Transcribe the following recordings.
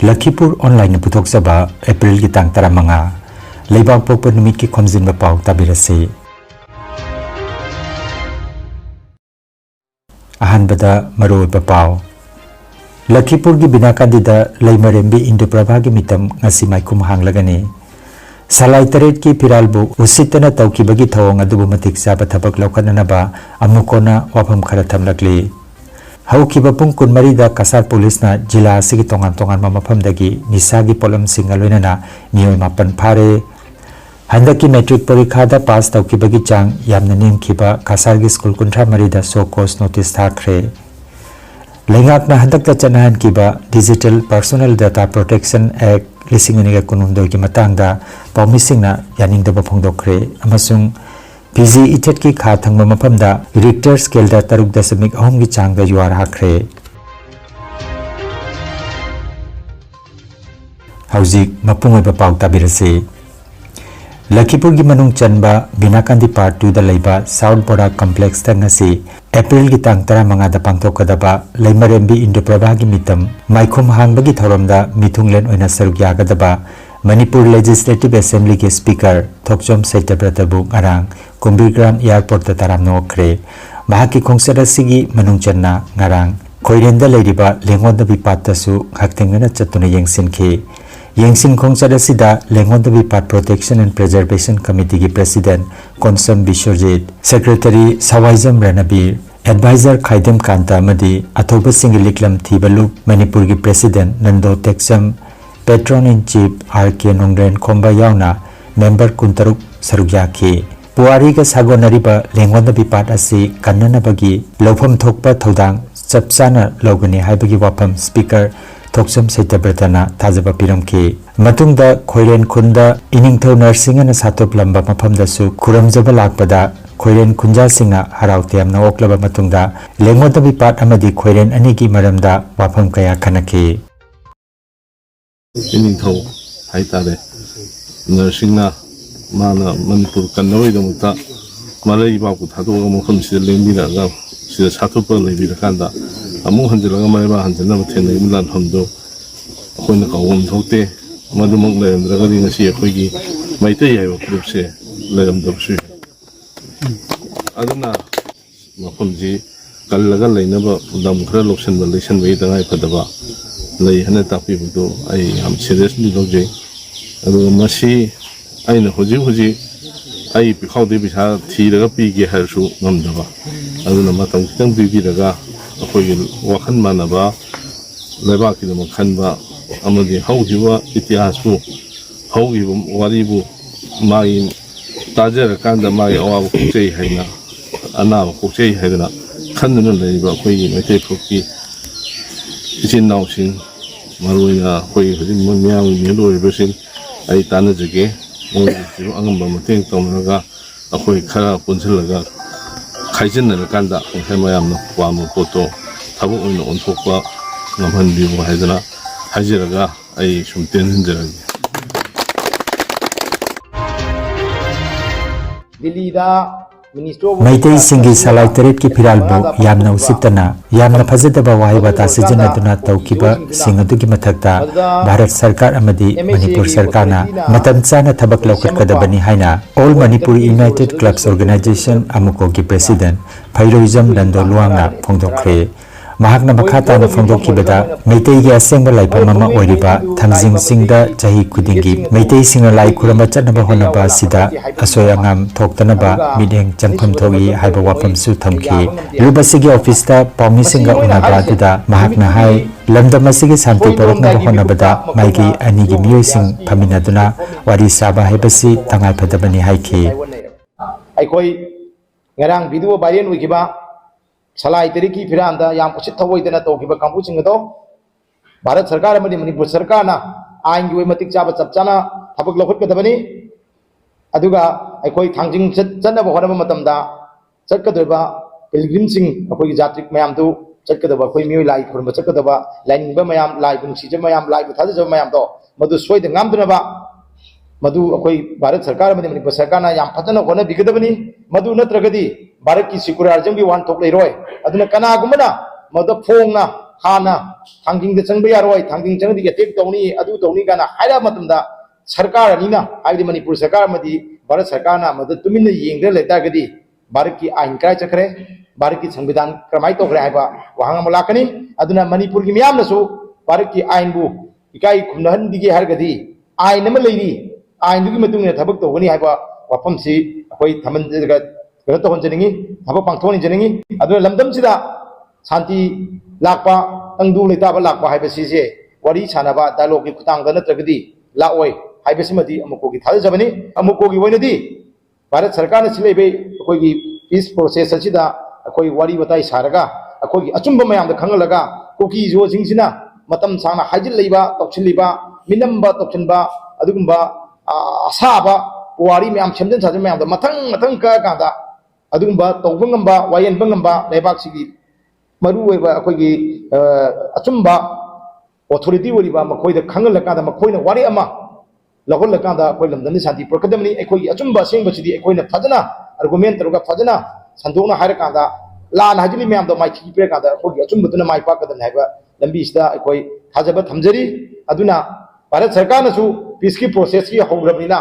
Lakhipur online puthok saba April ki tang taramanga leibang pokpa numit ki Khomjinba Pao tabirase. Ahanbada maroiba Pao Lakhipur ki binakandida leimarembi Indo-Prabha ki mitam ngasi maikum hanglagani. Salai taret ki piralbu usitana tawkibagi thawang adubu matik saba thabak laukhananaba amukona wafam khara thamlakli. Haukiba pung kunmarida Kasar Police na jila asigi tongan mamafamdagi nisagi polam singaloinana miyoi mapan phare. Handaki metric parikhada pass tawkibagi chang yamna nemkiba Kasar gi school kunthra marida so course notice thakre. Lengakna handakta chanahan kiba Digital Personal Data Protection Act lisinguniga kunumdoi ki matangda paumisingna yaningdaba phongdokre amasung PG itet ki kha thangma mapamda Richter scale da 3.8 ki changda yuar hakre. Hauzik mapungoi pau tabirase. Lakhipur ki manung chanba binakandi part 2 da leiba South Barak complex ta ngasi April ki tang 15 da pangthokadaba leimarembi Indo-Prabha ki mitam maikhum hangbagi thoramda mithunglen oina saruk yagadaba Manipur Legislative Assembly ke Speaker Thokchom Saitabratabo arang Kumbirgram Airport ta taram nokre mahaki khongsada sigi manungchanna ngarang khoirenda leiriba lengonda bipatta su haktengana chatuna yengsinke yengsin khongsada sida lengonda bipat Protection and Preservation Committee ki President Konsam Bishorjit Secretary Sawaizam Ranabir Advisor Khaidem Kanta amadi athoba singiliklam thibalu Manipur ki President Nando Texam Patron in Chief RK Nongren Khomba yauna member kuntaruk sarugyaki Puari ka sagonariba lengonda bipat asi kannanabagi lawpham thokpa thodang chapchana logani haibagi wafam Speaker Thokcham Saitabratana thajaba piramki matungda khoiren khunda iningthau nursingana satop lamba mafamda su khuramjaba lakpada khoiren khunja singna haraute amna oklaba matungda lengonda bipat amadi khoiren anigi maramda wafam kaya khanaki iningthau haitare nursingna mana manipur kanoi da mutta malai ba ku thadu ga mokham si lengbi da ga si satop pa lebi da kanda amu hanjila ga mai ba hanjila ma thenai mulan hamdo khoina kawum thokte madumok lerandra ga dinga si khoi gi maitai hai group se leram da su aduna mokham ji kallaga lainaba dam khara loksan ba lesan bai da ngai phadaba lei hana tapi bu ai am seriously logje adu masi aina hoji ai pi khawde bi sa thiraga pi ge harsu ngamdaba aduna matang kitang bi biraga akhoi wakhan manaba leba ki dama khanba amadi haujiwa itihas bu haugi wari bu mai tajara kanda mai awa kokchei haina ana kokchei haina khanduna leiba akhoi maitai phokki ichin nausin maruina akhoi hojin myang melo ibesin ai tanajage moi angamba mateng tomraga akhoi khara punsilaga khaijinna kanda khai mayamna kwamu poto thabu oina onthokpa ngamhanbibu haidana hajiraga ai sumten hinjaragi Maitai singi salai taret ki piralbu yamna usitana yamna phajadaba wahibata sijanaduna tawkiba singadugi mathakta Bharat Sarkar amadi Manipur Sarkarna matam chana thabak laukhatkadabani haina All Manipuri United Clubs Organization amuko ki President Phairoizam Nando Luangna phongdokre mahakna makhata na phongdokibada maitai gi asengba laifam ama oiriba thangjing singda chahi khudingi maitai singa lai khurama chanaba honaba sida asoyangam thoktanaba mideng changpham thogi haiba wapam su thamki lubasigi office ta pawmi singa unaba duda mahakna hai lamdam asigi santi porokna honabada maigi anigi miyoi sing phaminaduna wari saba haibasi tangai phadabani haiki aikoi ngarang video viral uikiba salai tariki firanda yang kusit thawoi dana to kiba kampu singado Bharat Sarkar amadi Manipur Sarkar na ain gi matik chaba chapchana thabak lokhot kadabani aduga aikoi thangjing channa ba honaba matamda chatkadaba pilgrim sing akoi jatrik mayam tu chatkadaba akoi mioi lai khurba chatkadaba lain ba mayam lai bung sija mayam lai bu thada mayam to madu soid ngamduna ba madu akoi Bharat Sarkar amadi Manipur Sarkar na yang phatana hona bigadabani madu natragadi Bharat ki sikular jambi wan thok leiroi aduna kana gumana madu phongna हाना थांगिंग द चंग यारोय थांगिंग चंग दि attack तौनी अदु तौनी गाना हायरा मतमदा सरकार अनिना हाइदि मणिपुर सरकार मदि भारत सरकार ना मद तुमिन येंगदे लेता गदि भारत की आइन काय चखरे भारत की संविधान क्रमाई तोखरे हाइबा वहांग मलाकनी अदुना मणिपुर की मियाम नसु भारत की आइन बु इकाई खुनहन दिगे हरगदि आइन नम लेरी आइन दुगी मतुंग ने थबक तोगनी हाइबा वाफम सी अखोई थमन जगा कनो तोहन जनिंगी थबक पांगथोनि जनिंगी अदुना लमदम सिदा शांति लाकपा तंगदु लेताबा लाकपा हाइबसिसे वरी सानाबा डायलॉग की खुतांग नत्रगदि लाओय हाइबसिमदि अमुकोगी थाजबनी अमुकोगी वइनदि भारत सरकार ने सिलेबे अखोगी पीस प्रोसेस असिदा अखोई वरी बताई सारगा अखोगी अचुंब मयाम द खंगलगा कोकी जो जिंगसिना मतम सांना हाइजिल लेबा तौचिलिबा मिनम्बा तौचिनबा अदुगुंबा असाबा वारी मयाम सेमजन साजन मयाम द मथंग मथंग का कादा अदुगुंबा तौबंगंबा वायनबंगंबा लेबाक सिगी मरु ओइबा अखोगी अचुंबा ऑथोरिटी ओरिबा मखोइदा खंगलकादा मखोइना वारी अमा लहोल लकांदा अखोइ लमदनी शांति प्रकदमनी अखोइ अचुंबा सेंगबसिदी अखोइना फजना आर्गुमेंट तरुगा फजना संदोंना हायरकांदा लान हाजिली मैम दो माइकी पेकांदा अखोइ अचुंबदुना माइ पाकदन हाइबा लंबीसिदा अखोइ थाजबा थमजरी अदुना भारत सरकार नसु पीस की प्रोसेस की हौरबनिना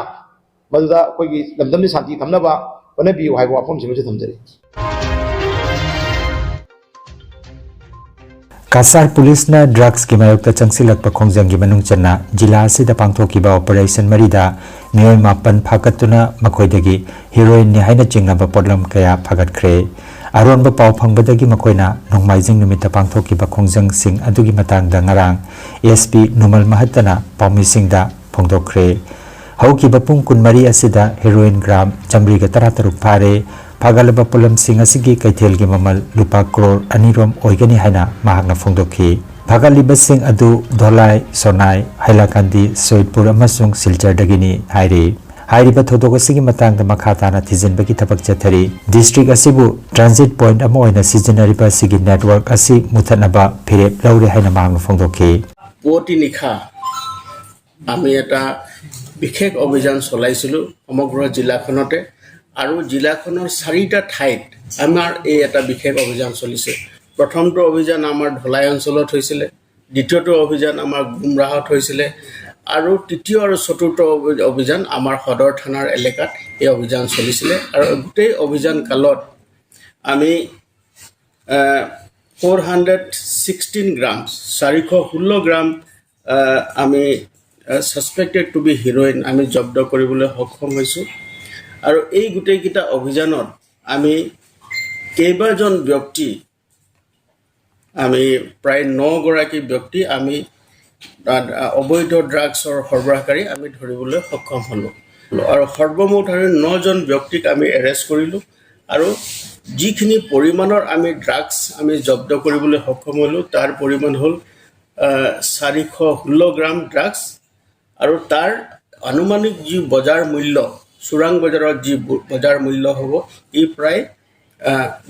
मदुदा अखोइ लमदनी शांति थमनबा होनबियु हाइबा वाफम सिमसे थमजरी Cachar पुलिस ना ड्रग्स की मायोक्ता चंगसिलक खोंजंगी मनुंग चन्ना जिला असिदा पांगथोकिबा ऑपरेशन मरिदा मियोय मापन फाकतुना मखोइदगी हीरोइन नि हाइना चिंगनाबा पोडलम कया फागतख्रे अरोनबा पाव फंगबदगी मखोइना नोंमाइजिंग निमित्ता पांगथोकिबा खोंजंग सिंग अदुगी मतंगदा ngarang एसपी नुमल महत्तना पाउमिसिंगदा फोंदोख्रे हौकिबा पुंग कुनमरी असिदा हीरोइन ग्राम चमरीगा तरातरुक फारे फागलबा पुलम सिंग असिगी कैथेलगी ममल लुपा करोड़ अनिरोम ओइगनी हाइना महागना फोंदोखी फागलिबा सिंग अदु धोलाई सोनाई हाइलाकांदी सोइदपुर अमसुंग सिलचर दगिनी हाइरे हाइरिबा थोदोगसिगी मतंगदा मखाताना थिजिनबगी थबक चथरी डिस्ट्रिक्ट असिबु ट्रांजिट पॉइंट अमा ओइना सिजनरिबा सिगी नेटवर्क असि मुथनबा फिरेप लौरे हाइना महागना फोंदोखी पुवती निखा आमी एटा विशेष अभियान चलाइছিলো समग्र जिलाखनते और जिलाखনৰ 4টা ঠাইত আমাৰ এই এটা বিশেষ অভিযান চলিছে প্ৰথমটো অভিযান আমাৰ ঢলাই অঞ্চলত হৈছিল দ্বিতীয়টো অভিযান আমাৰ গুমৰাহত হৈছিল আৰু তৃতীয় আৰু চতুৰ্থ অভিযান আমাৰ সদৰ থানাৰ এলেকাত এই অভিযান চলিছিল আৰু গোটেই অভিযান কালত আমি 416 গ্ৰাম 416 গ্ৰাম আমি suspected to be heroin আমি জব্দ কৰিবলৈ সক্ষম হৈছো আৰু এই গুটেইকিটা অভিযানত আমি কেইবাজন ব্যক্তি আমি প্ৰায় 9 গৰাকী ব্যক্তি আমি অবৈধ ড্ৰাগছৰ সৰবৰাহকাৰী আমি ধৰিবলৈ সক্ষম হলো আৰু সৰ্বমুঠ 9 জন ব্যক্তিক আমি এৰেষ্ট কৰিলো আৰু যিখিনি পৰিমাণৰ আমি ড্ৰাগছ আমি জব্দ কৰিবলৈ সক্ষম হলো তাৰ পৰিমাণ হ'ল 416 গ্ৰাম ড্ৰাগছ আৰু তাৰ আনুমানিক যি বজাৰ মূল্য সুৰাং বজাৰত যি বজাৰ মূল্য হ'ব ই প্ৰায়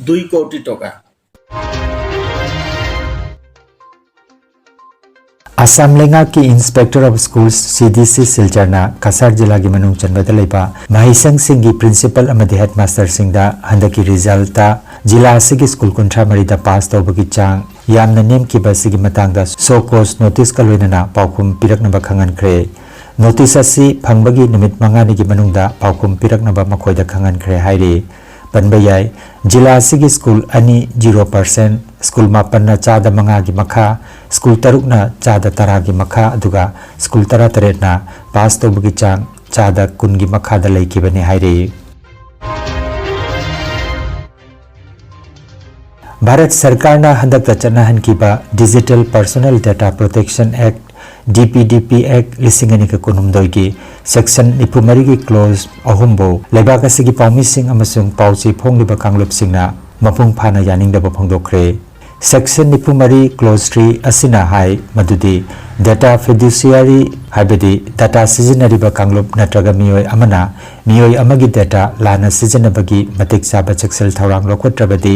2 কোটি টকা Assam lenga ki Inspector of Schools CDC Silcharna Cachar जिला की मनुंग चनबदा लेबा माहिसंग सिंह की प्रिंसिपल अमदि हेडमास्टर सिंह दा हंदकी रिजल्ट ता जिला असिगी स्कूल कुंठा मरिदा पास तौबगी चांग यामना नेम की बसिगी मतंगदा सो कोस नोटिस कलोइनना पाउकुम पिरकनबा खंगनख्रे नोटिस असि फंगबगी निमित मंगानी की मनुंगदा पाउकुम पिरकनबा मखोइदा खंगनख्रे हाइरे बनबयाय जिला असिगी स्कूल अनि 0% स्कूल मापन्ना चादा मंगा की मखा स्कूल तरुकना चादा तरा की मखा अदुगा स्कूल तरा तरेना पास तौबगी चांग चादा कुनगी मखा दा लैकिबने हाइरे भारत सरकार ना हंदक चनाहन कीबा digital personal data protection act DPDP Act लिसिंगनी के कुनुमदोगी सेक्शन 24 की क्लोज अहुमबो लेबाक असिगी पाउमिसिंग अमसुंग पाउची फोंगलिबा कांगलुपसिंगना मपुंग फाना यानिंगदबा फोंदोख्रे सेक्शन 24 क्लोज 3 असिना हाई मदुदी डाटा फिडुशियरी हाइबदी डाटा सिजनरिबा कांगलुप नत्रगा मियोय अमना मियोय अमगी डाटा लाना सिजनबगी मतिक साबा चक्सल थौरांग लोखोत्रबदी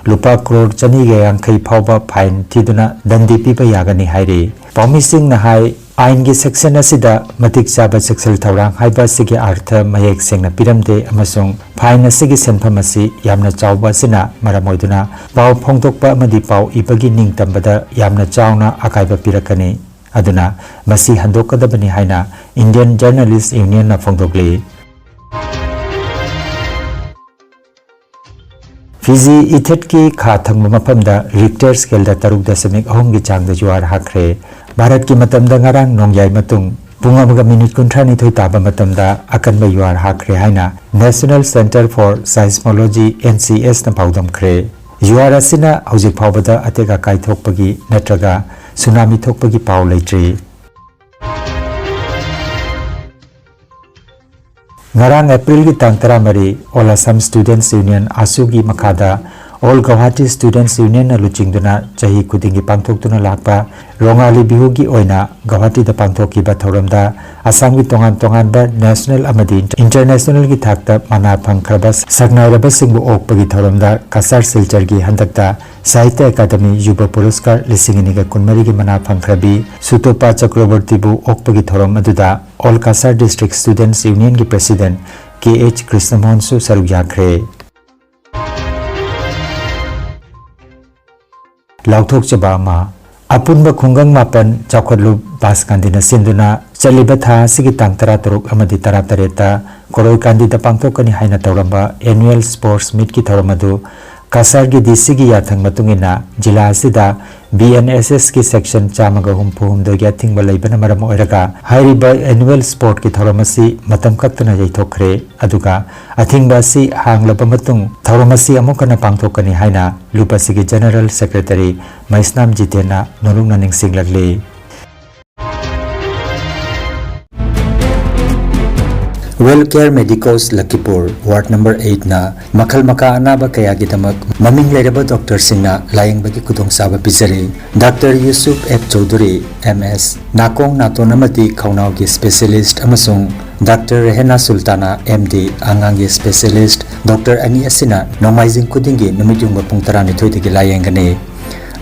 लुपा करोड़ 250 फाउबा फाइन थिदुना दंडी पिबा यागनी हाइरे पाउमिसिंग ना हाई आइन की सेक्शन असिदा मतिक चाबा सेक्सल थौरांग हाइबा सिगे अर्थ मयेक सेंगना पिरमदे अमसुंग फाइन असिगे सेनफम असि यामना चावबा सिना मरम ओइदुना पाव फोंगदोकपा अमदि पाव इबगी निंगतंबदा यामना चावना अकाइबा पिरकनी अदुना मसी हंदोकदबनी हाइना इंडियन जर्नलिस्ट यूनियन ना फोंगदोकली फिजी इथेट की खा थंग मफमदा रिक्टर स्केल दा 3.3 की चांग दा जुआर हाखरे भारत की मतमदा ngarang नोंगयाय मतुंग पुंग अमगा मिनिट 32 ताबा मतमदा अकनबा जुआर हाखरे हाइना नेशनल सेंटर फॉर साइस्मोलॉजी NCS ना पाउदमखरे जुआर असिना हौजिक फावबदा अतेगा काइथोकपगी नत्रगा सुनामी थोकपगी पाव लेट्री ngarang April की tang 13 All Assam Students Union ASU की मखादा All Guwahati Students Union na luchingduna chahi kudingi pangthokduna lakpa rongali bihu gi oina Guwahati da pangthokkiba thoramda Assam gi tongan ba national amadi international gi thakta mana phangkhraba sagnairaba singbu okpagi thoramda cachar silchar gi handakta Sahitya Academy Yuba Puraskar 2023 gi mana phangkhrabi Sutopa Chakraborty bu okpagi thoram aduda All Cachar District Students Union gi President KH Krishnamohan su saruk yakre लाउथोक चबामा अपुनब खुंगंग मापन चौखलु बास कांदिना सिंदुना चलिबा था सिगी तांग 13 अमदि 13 कोरोय कांदिदा पांगथोकनी हाइना तौरंबा एनुअल स्पोर्ट्स मीट की थौरमदु कासार की डीसी याथंग मतुंगिना जिला असिदा BNSS की सेक्शन 434 थिंग बलैबन मरम ओइरगा हाइरिबा एनुअल स्पोर्ट की थौरमसी मतम कक्तना यैथोखरे अदुगा अथिंगबासी हांगलबा मतुंग थौरमसी अमुकना पांगथोकनी हाइना लुपासिगी जनरल सेक्रेटरी मैस्नाम जितेना नोरुंगना निंगसिंगलगले Wellcare Medicos Lakhipur Ward number 8 na makhal maka anaba kaya gidamak maming leraba doctor singna layang bagi kudong saba pizari Dr. Yusuf F. Chaudhary MS nakong naton amati khaunaw gi specialist amasung Dr. Rehena Sultana MD angang gi specialist Dr. Ani Asina nomaizing kudingi numijung bapung tarani thoidigi layang gane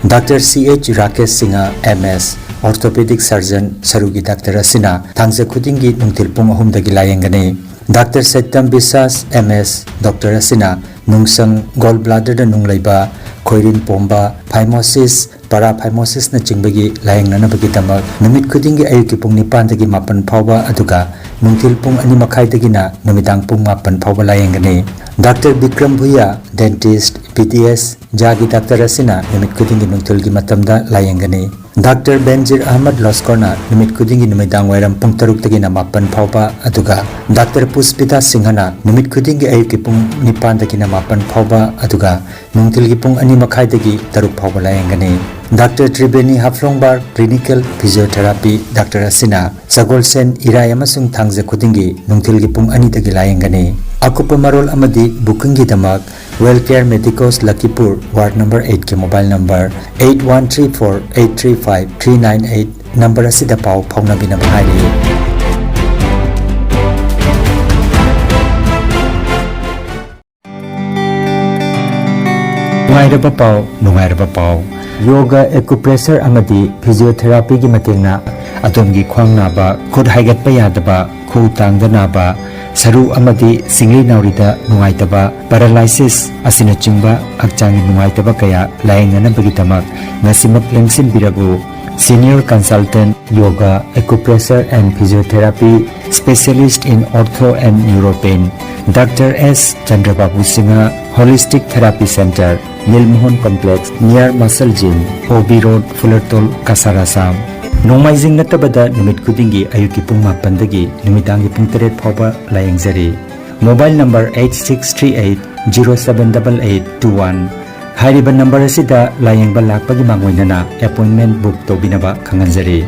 Dr. CH Rakesh Singha MS orthopedic surgeon sarugi Dr. Asina thangse khudingi nungtilpung ahumdagi layangane Dr. Satyam Bisas MS Dr. Asina nungsang gallbladder da nunglaiba khoirin pomba phimosis paraphimosis na chingbagi layangnana bagi tamak numit khudingi ayuki pung 9 dagi 8 phawba aduga nungtilpung 2 makhai dagi na numidang pung 8 phawba layangane Dr. Bikram Bhuya dentist PTS jagi Dr. Asina numit khudingi nungtilgi matamda layangane Dr. Benjir Ahmad Loskorna numit kudingi numidang wairam pung 6 tagi na 8 phawba aduga Dr. Puspita Singhana numit kudingi ayuki pung 9 tagi na 8 phawba aduga nungtilgi pung 2 makhai tagi 6 phawba layangane Dr. Tribeni Haflongbar Clinical Physiotherapy Dr. Asina Sagol Sen Irai amasung thangje kudingi nungtilgi pung 2 tagi layangane Akupa marol amadi booking gi damak Wellcare Medicos Lakhipur Ward number 8 के mobile number 8134835398 number असिदा पाव fauna बिना हाइरी नुंगाइरबा पाव yoga acupressure अमदी physiotherapy की मतेंगना अदोमगी ख्वांग नाबा खुद हाइगतपा यादबा खु तांगदा नाबा सरू अमदी singly नाउरीदा नुंगाइतबा paralysis असिना चिंबा हक्चांगी नुंगाइतबा कया लायंगनबगिदमक ngasimat lengsin biragu senior consultant yoga acupressure and physiotherapy specialist in ortho and neuropain Dr. S. Chandrababu Singha Holistic Therapy Center Nilmohon Complex near Muscle Gym OB Road Fullerton Kasar Assam Nomaizing natabada numit kudingi ayuki pung 8 dagi numitangi pung 3 phawba layangzari mobile number 8638078821 हाइरिबा number असिदा लायंगबा लाकपगी मांगोइनना appointment book तोबिनबा खंगनजरी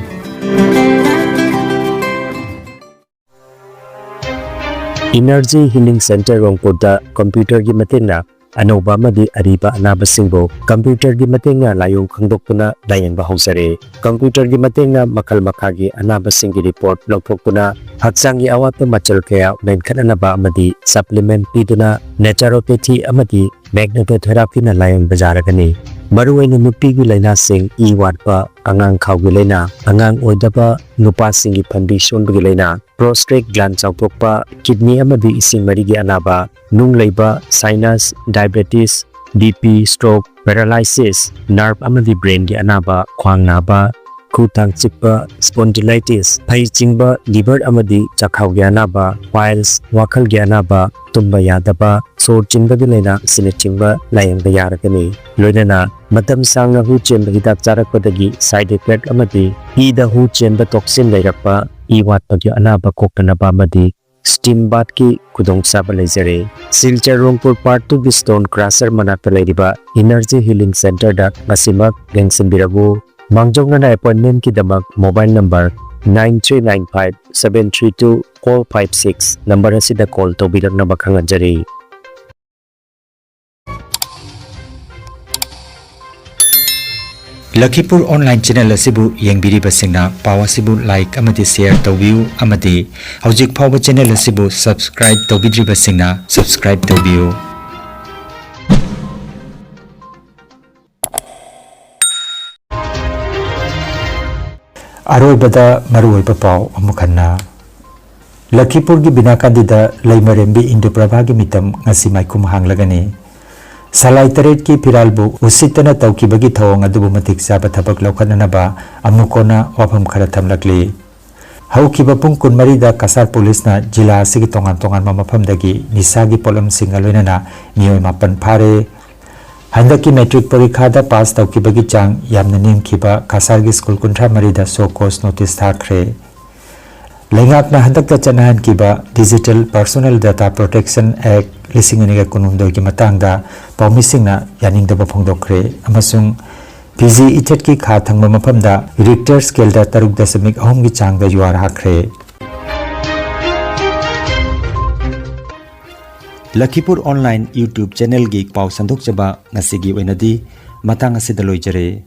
energy healing centre रोंगपुरदा computer की मतेंगना अनोबा मदी अरीबा अनाबसिंगबो कंप्यूटर की मतेंगना लायोंग खंगदोक्तुना लायंगबा हौसरे कंप्यूटर की मतेंगना मखल मखागी अनाबसिंगी रिपोर्ट लौथोक्तुना हक्चांगी अवात मचल कया मेनखननबा अमदी सप्लीमेंट पीदुना नेचुरोपैथी अमदी magnetotherapy na layang bajaragani. Maruwaina nupigu laina sing iwatpa angang khawgi laina, angang oidaba nupa singi pandi shonbagi laina, prostate gland chawtokpa, kidney amadi ising marigi anaba, nung laiba, sinus, diabetes, BP, stroke, paralysis, nerve amadi brain gi anaba, khwang naba, khutang chikpa, spondylitis, phai chingba, liver amadi chakhaw gi anaba, piles, wakhal gi anaba, tumba yadaba, sor chingba gi laina sine chingba layang da yaragani. Loinana matam sangna hu chemba hidak charakpadagi side effect amadi ida hu chemba toxin lairakpa iwatpa gi anaba koktanaba amadi steam bath ki kudong saba laizare. Silchar Rongpur Part 2 Stone Crusher manakta lairiba Energy Healing Center da ngasimak lengsinbirabu. Mangjongna na appointment ki damak mobile number 9395-732-456 number asida call tawbirak na bakhanganjari. Lakhipur online channel asibu yengbiriba singna pawa sibu like amati share tawbiu amati hojik phawba channel asibu subscribe tawbidriba singna subscribe tawbiu. Aroibada maruoiba paw amukhanna Lakhipur gi binakandida laimarembi Indoprabha gi mitam ngasi maikum hanglagani. Salai taret ki piralbu usitana tawkibagi thawang adubu matik saba thabak laukhananaba amukona wafam khara thamlakli. Haukiba pung kunmari da Kasar Police na jila asigi tongan mamafamdagi nisagi polam singa loinana miyoi mapan phare. Handaki metric parikha da pass tawkibagi chang yamna nemkiba Kasar gi school kunthra mari da so course notice thakre. Lengakna handakta chanahan kiba Digital Personal Data Protection Act lisingani kunumdo ki matangda pawmisingna yaningdaba phongdokre amasung PG ithet ki kha thangba mafamda Richter scale da 3.8 gi changda yuar hakre. Lakhipur online YouTube channel gi paw sandok chaba ngasigi oinadi matang asida loijare.